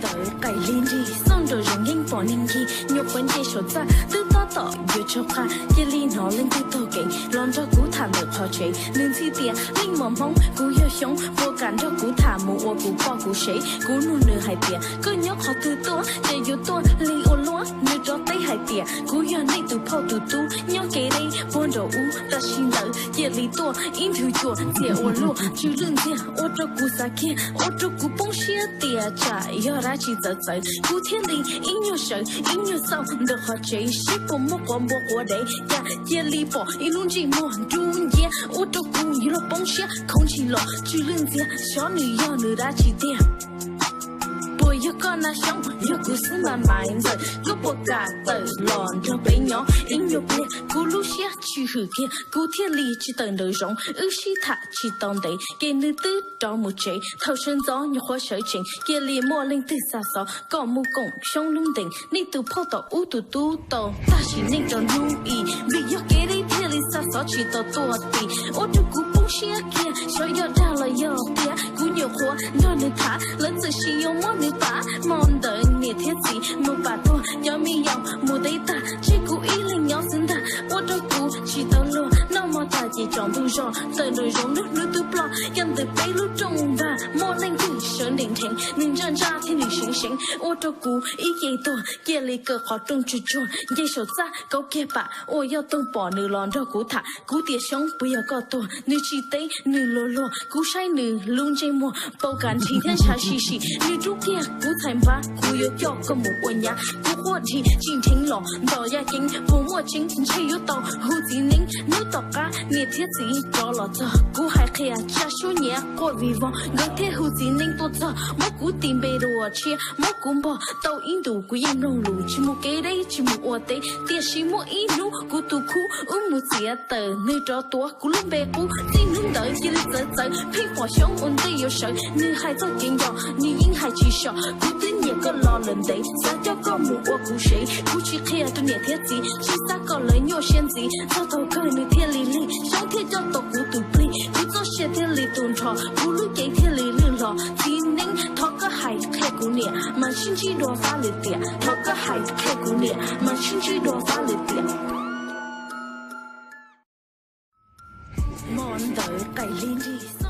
đời cày lên đi xong rồi rừng nhanh bỏ ninh đi nhiều vấn đề sốt ra từ đó tỏ vừa cho qua kia li nó lên từ tô kệ lon cho cú thả được họ chế nên chi tiền linh mỏng mong cú yêu sống vô cảm cho cú thả mù ô cú bỏ cú sấy cú nụ nửa hai tiền cứ nhóc họ từ tua để yêu tua li ô lúa như cho tay hai tiền cú yêu này từ phao từ tu nhóc kế đây buồn đầu u ta xin lỡ kia li tua im phiêu chùa tiền ô lúa chữ lưng tiền ô cho cú sa kia ô cho cú bông xia tiền trả yêu ra chỉ giờ giờ cú thiên linh in nhiều sợ in nhiều sau được họ chế ship của một con bộ của đấy呀夜里bỏ一路寂寞中夜我都故意了崩下空气了巨人节小女要你打起点不要跟那想有故事慢慢的我不敢的乱着被鸟音乐不咕噜下去后天古天里去等的容西塔去当地给你的找木贼头身早你或手情夜里莫令的撒扫搞木工胸龙顶你都跑到乌嘟嘟到大喜那个如意为要给你天里撒扫去到多地我就古崩下天小要炸了要变古牛火让你爬人仔细有莫你把梦的你天气木把多要没有木得打这股一零要生的我都古去到路那么大姐长不上等着容路路都不老样的背路中吧莫令你神灵停你让家天里行行我都古一夜多夜里个好中之中夜手扎高给吧我要动bỏ nữ lon cho cú thả cú tiệt sống不要搞多nữ chỉ thấy nữ lô lô cú say nữ luôn chơi mùa bao cảnh thì thiên trả xì xì nữ trúc kia cú thành ba cú yêu cho có một quần nhà cú hoa thì chính thính lọ đỏ gia chính phố mua chính chơi yêu tàu hú gì nín nữ tóc cá nhiệt thiết gì cho lọ cho cú hai kia cha số nhẹ coi vì vong ngỡ thế hú gì nín tốt cho mỗi cú tìm bề đồ chia mỗi cú bỏ tàu in đủ cú yên rong lù chỉ một cái đây chỉ một ô tê tiệt xí mỗi in nú cú tu khu một chia tờ nơi cho tua cú lúc bè cú tin lúc đợi chỉ lấy giờ giờ phi bỏ sống ổn định yêu sợ như hai cho kinh dò như yên hai chỉ sợ cú tin nhẹ có lo lần đấy sao cho con một ô cú sấy cú chỉ kia tôi nhẹ thiết gì chỉ sao có lời nhô xen gì sao tôi cười nơi thiên lý lý sống thiên cho tôi cú tụ pli cú cho xe thiên lý tuôn trò cú lúc chạy thiên lý lư lò thì nín thọ có hai khe cú nhẹ mà xin chỉ đồ phá liệt tiệt thọ có hai khe cú nhẹ mà xin chỉ đồ phá liệt tiệt đời cày lên đi